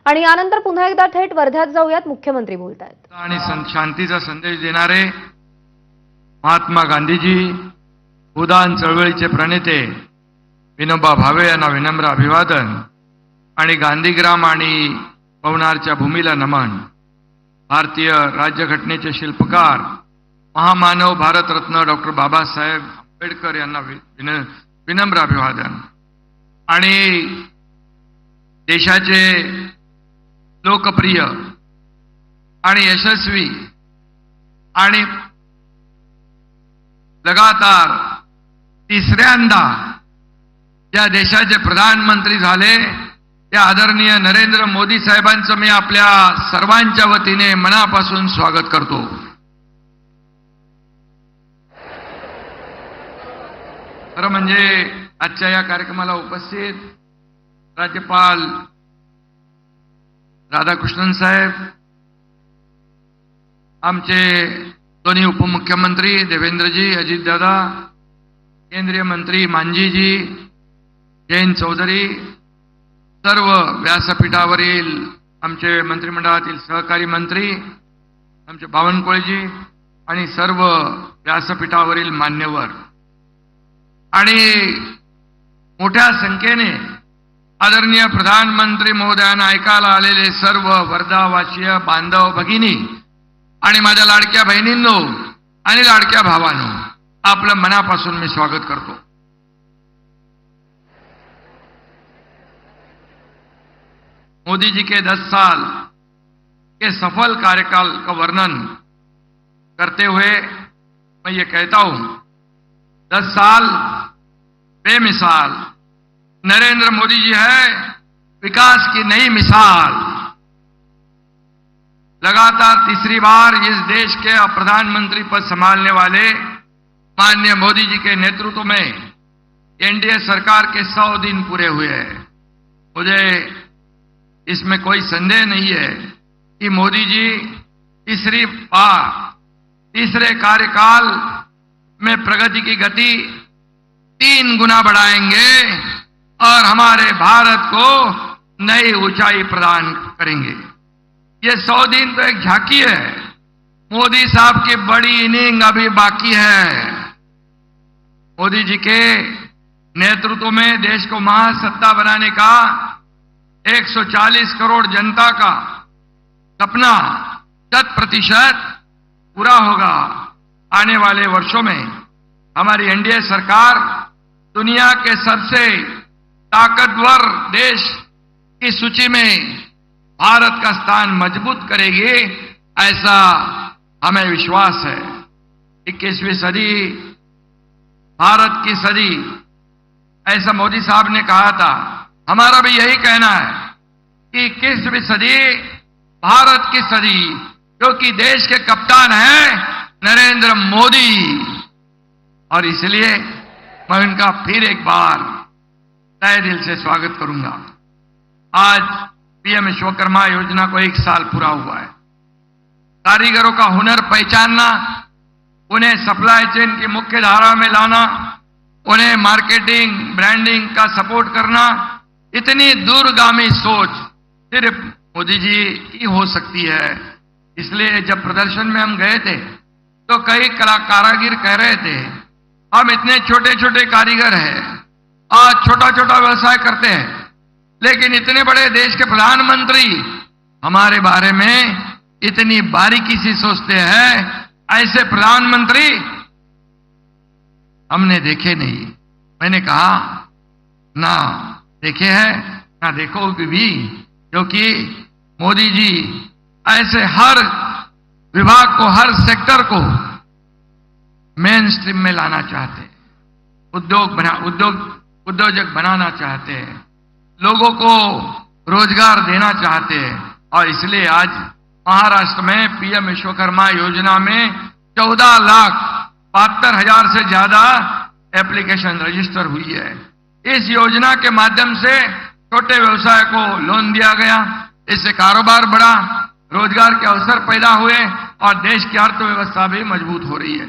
आणि यानंतर पुन्हा एकदा थेट वर्ध्यात जाऊयात, मुख्यमंत्री बोलतायत। आणि शांतीचा संदेश देणारे महात्मा गांधीजी, भूदान चळवळीचे प्रणेते विनोबा भावे यांना विनम्र अभिवादन आणि गांधीग्राम आणि पवनारच्या भूमीला नमन। भारतीय राज्यघटनेचे शिल्पकार महामानव भारतरत्न डॉक्टर बाबासाहेब आंबेडकर यांना विनम्र अभिवादन आणि देशाचे लोकप्रिय आणि यशस्वी आणि लगातार तिसऱ्यांदा ज्या देशाचे प्रधानमंत्री झाले त्या आदरणीय नरेंद्र मोदी साहेबांचं मी आपल्या सर्वांच्या वतीने मनापासून स्वागत करतो। खरं म्हणजे आजच्या या कार्यक्रमाला उपस्थित राज्यपाल राधाकृष्णन साहेब, आमचे दोन्ही उपमुख्यमंत्री देवेंद्रजी, अजितदादा, केंद्रीय मंत्री मांझीजी, जयंत चौधरी, सर्व व्यासपीठावरील आमचे मंत्रिमंडळातील सहकारी मंत्री, आमचे बावनकुळेजी आणि सर्व व्यासपीठावरील मान्यवर आणि मोठ्या संख्येने आदरणीय प्रधानमंत्री महोदयांना ऐकायला आलेले सर्व वर्धावासीय बांधव भगिनी आणि माझ्या लाडक्या बहिणींनो आणि लाडक्या भावांनो, आपलं मनापासून मी स्वागत करतो। मोदी जी के 10 साल के सफल कार्यकाल का वर्णन करते हुए मैं ये कहता हूं, 10 साल बेमिसाल नरेंद्र मोदी जी है विकास की नई मिसाल। लगातार तीसरी बार इस देश के प्रधानमंत्री पद संभालने वाले माननीय मोदी जी के नेतृत्व में एनडीए सरकार के 100 दिन पूरे हुए हैं। मुझे इसमें कोई संदेह नहीं है कि मोदी जी तीसरी बार तीसरे कार्यकाल में प्रगति की गति 3 गुना बढ़ाएंगे और हमारे भारत को नई ऊंचाई प्रदान करेंगे। ये 100 दिन तो एक झांकी है, मोदी साहब की बड़ी इनिंग अभी बाकी है। मोदी जी के नेतृत्व में देश को महासत्ता बनाने का 140 करोड़ जनता का सपना 100% पूरा होगा। आने वाले वर्षों में हमारी एनडीए सरकार दुनिया के सबसे ताकतवर देश की सूची में भारत का स्थान मजबूत करेगी, ऐसा हमें विश्वास है। 21वीं सदी भारत की सदी, ऐसा मोदी साहब ने कहा था। हमारा भी यही कहना है कि 21वीं सदी भारत की सदी, क्योंकि देश के कप्तान हैं नरेंद्र मोदी, और इसलिए मैं उनका फिर एक बार तहे दिल से स्वागत करूंगा। आज पीएम विश्वकर्मा योजना को 1 साल पूरा हुआ है। कारीगरों का हुनर पहचानना, उन्हें सप्लाई चेन की मुख्य धारा में लाना, उन्हें मार्केटिंग ब्रांडिंग का सपोर्ट करना, इतनी दूरगामी सोच सिर्फ मोदी जी की हो सकती है। इसलिए जब प्रदर्शन में हम गए थे तो कई कारीगर कह रहे थे, हम इतने छोटे छोटे कारीगर हैं, आज छोटा छोटा व्यवसाय करते हैं, लेकिन इतने बड़े देश के प्रधानमंत्री हमारे बारे में इतनी बारीकी से सोचते हैं, ऐसे प्रधानमंत्री हमने देखे नहीं। मैंने कहा ना देखे हैं ना देखोगे भी, क्योंकि मोदी जी ऐसे हर विभाग को, हर सेक्टर को मेन स्ट्रीम में लाना चाहते हैं, उद्योजक बनाना चाहते हैं, लोगों को रोजगार देना चाहते हैं। और इसलिए आज महाराष्ट्र में पीएम विश्वकर्मा योजना में 14,72,000 से ज्यादा एप्लीकेशन रजिस्टर हुई है। इस योजना के माध्यम से छोटे व्यवसाय को लोन दिया गया, इससे कारोबार बढ़ा, रोजगार के अवसर पैदा हुए और देश की अर्थव्यवस्था भी मजबूत हो रही है।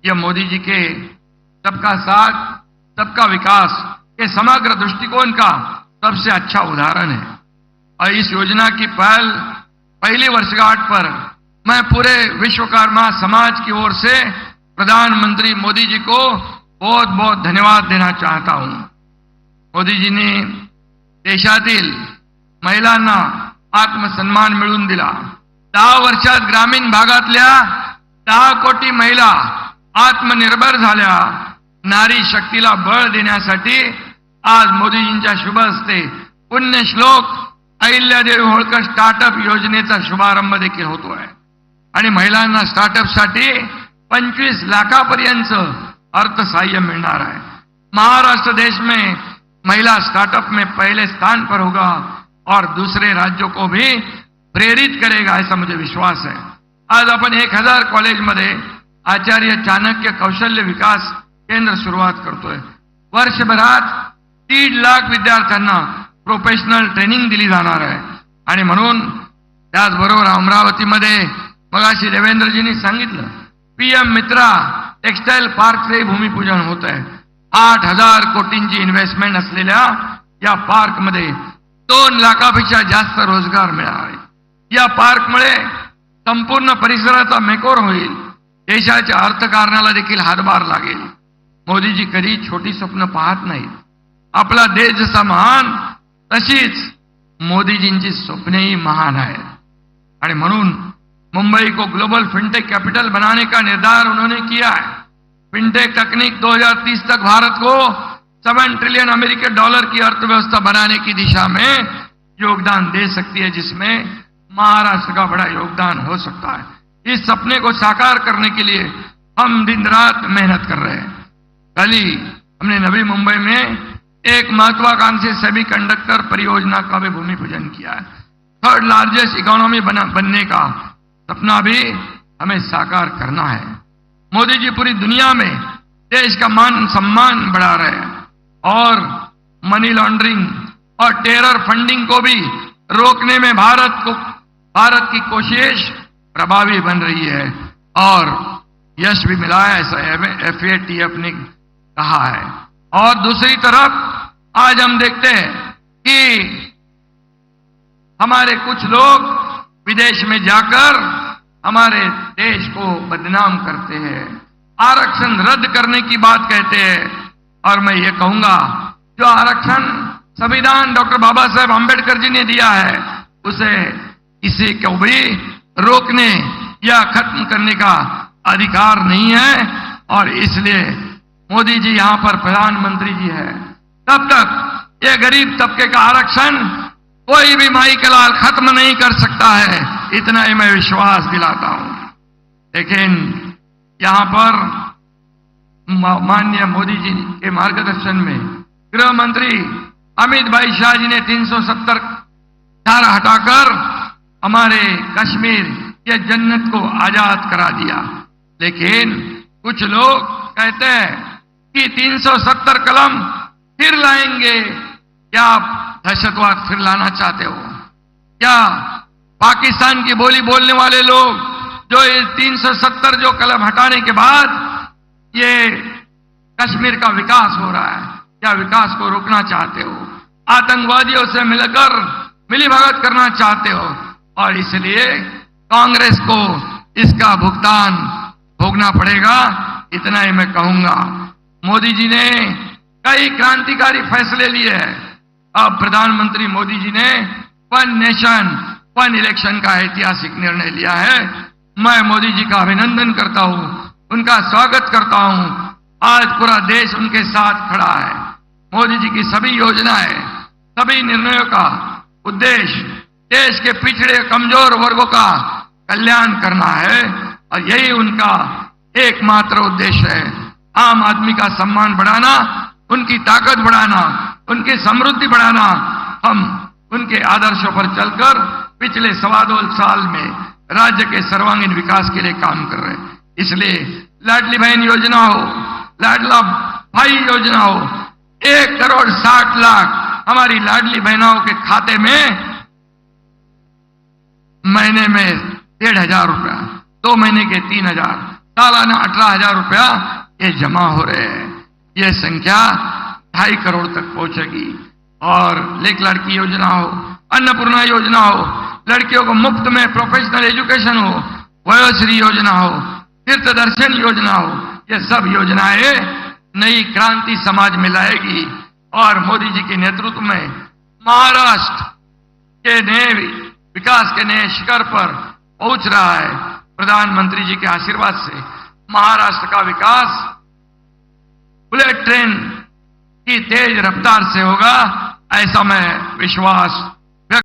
यह मोदी जी के सबका साथ सबका विकास के समग्र दृष्टिकोण का सबसे अच्छा उदाहरण है। और इस योजना की पहली वर्षगांठ पर मैं पूरे विश्वकर्मा समाज की ओर से प्रधानमंत्री मोदी जी को बहुत बहुत धन्यवाद देना चाहता हूं। मोदी जी ने देशातील महिलांना आत्मसन्मान मिळवून दिला। 10 वर्षात ग्रामीण भागातल्या 10 कोटी महिला आत्मनिर्भर झाल्या। नारी शक्तीला बळ देण्यासाठी आज मोदीजींच्या शुभ हस्ते पुण्यश्लोक अहिल्यादेवी होळकर स्टार्टअप योजनेचा शुभारंभ देखील होतोय आणि महिलांना स्टार्टअपसाठी 25 लाखापर्यंत अर्थसहाय्य मिलणार है। महाराष्ट्र देश में महिला स्टार्टअप में पहले स्थान पर होगा और दूसरे राज्यों को भी प्रेरित करेगा, ऐसा मुझे विश्वास है। आज आपण 1000 कॉलेजमध्ये आचार्य चाणक्य कौशल्य विकास केंद्र सुरुवात करतोय। वर्षभरात 3 लाख विद्यार्थ्यांना प्रोफेशनल ट्रेनिंग दिली जाणार आहे आणि म्हणून त्याचबरोबर अमरावतीमध्ये मगाशी देवेंद्रजींनी सांगितलं पीएम मित्रा टेक्सटाईल पार्कचे भूमिपूजन होत आहे। 8,000 कोटींची इन्व्हेस्टमेंट असलेल्या या पार्कमध्ये 2 लाखापेक्षा जास्त रोजगार मिळणार आहे। या पार्कमुळे संपूर्ण परिसराचा मेकओव्हर होईल, देशाच्या अर्थकारणाला देखील हातभार लागेल। मोदीजी कधी छोटी स्वप्न पाहत नाहीत। आपला देश जसा महान तशीच मोदीजींची स्वप्नेही महान आहेत आणि म्हणून मुंबई को ग्लोबल फिनटेक कैपिटल बनाने का निर्धार उन्होंने किया है। फिनटेक तकनीक 2030 तक भारत को $7 ट्रिलियन अमेरिकी डॉलर की अर्थव्यवस्था बनाने की दिशा में योगदान दे सकती है, जिसमें महाराष्ट्र का बड़ा योगदान हो सकता है। इस सपने को साकार करने के लिए हम दिन रात मेहनत कर रहे हैं। कल ही हमने नवी मुंबई में एक महत्वाकांक्षी सेमीकंडक्टर परियोजना का भी भूमि पूजन किया है। 3rd लार्जेस्ट इकोनॉमी बनने का सपना भी हमें साकार करना है। मोदी जी पूरी दुनिया में देश का मान सम्मान बढ़ा रहे हैं और मनी लॉन्ड्रिंग और टेरर फंडिंग को भी रोकने में भारत की कोशिश प्रभावी बन रही है और यश भी मिला है, ऐसा FATF ने कहा है। और दूसरी तरफ आज हम देखते हैं कि हमारे कुछ लोग विदेश में जाकर हमारे देश को बदनाम करते हैं, आरक्षण रद्द करने की बात कहते हैं। और मैं ये कहूंगा जो आरक्षण संविधान डॉक्टर बाबा साहेब आंबेडकर जी ने दिया है उसे किसी को भी रोकने या खत्म करने का अधिकार नहीं है। और इसलिए मोदी जी यहां पर प्रधानमंत्री जी है, तब तक ये गरीब तबके का आरक्षण कोई भी माई का लाल खत्म नहीं कर सकता है, इतना ही मैं विश्वास दिलाता हूं। लेकिन यहां पर माननीय मोदी जी के मार्गदर्शन में गृह मंत्री अमित भाई शाह जी ने 370 धारा हटाकर हमारे कश्मीर के जन्नत को आजाद करा दिया। लेकिन कुछ लोग कहते हैं कि 370 कलम फिर लाएंगे। क्या आप दहशतवाद फिर लाना चाहते हो? क्या पाकिस्तान की बोली बोलने वाले लोग जो ये 370 जो कलम हटाने के बाद ये कश्मीर का विकास हो रहा है, क्या विकास को रोकना चाहते हो? आतंकवादियों से मिलकर मिलीभगत करना चाहते हो? और इसलिए कांग्रेस को इसका भुगतान भोगना पड़ेगा, इतना ही मैं कहूंगा। मोदी जी ने कई क्रांतिकारी फैसले लिए हैं। अब प्रधानमंत्री मोदी जी ने 1 नेशन 1 इलेक्शन का ऐतिहासिक निर्णय लिया है। मैं मोदी जी का अभिनंदन करता हूं, उनका स्वागत करता हूं। आज पूरा देश उनके साथ खड़ा है। मोदी जी की सभी योजनाएं, सभी निर्णयों का उद्देश्य देश के पिछड़े कमजोर वर्गों का कल्याण करना है और यही उनका एकमात्र उद्देश्य है। आम आदमी का सम्मान बढ़ाना, उनकी ताकत बढ़ाना, उनकी समृद्धि बढ़ाना। हम उनके आदर्शों पर चलकर पिछले 2.25 साल में राज्य के सर्वांगीण विकास के लिए काम कर रहे हैं। इसलिए लाडली बहन योजना हो, लाडला भाई योजना हो, 1,60,00,000 हमारी लाडली बहनों के खाते में महीने में 1,500 रुपया, 2 महीने के 3,000, सालाना 18,000 रुपया ये जमा हो रहे हैं। ये संख्या 2.5 करोड़ तक पहुंचेगी और लेक लड़की योजना हो, अन्नपूर्णा योजना हो, लड़कियों को मुफ्त में प्रोफेशनल एजुकेशन हो, वयोश्री योजना हो, तीर्थ दर्शन योजना हो, ये सब योजनाएं नई क्रांति समाज में लाएगी। और मोदी जी के नेतृत्व में महाराष्ट्र के नए विकास के नए शिखर पर पहुंच रहा है। प्रधानमंत्री जी के आशीर्वाद से महाराष्ट्र का विकास बुलेट ट्रेन की तेज रफ्तार से होगा, ऐसा मैं विश्वास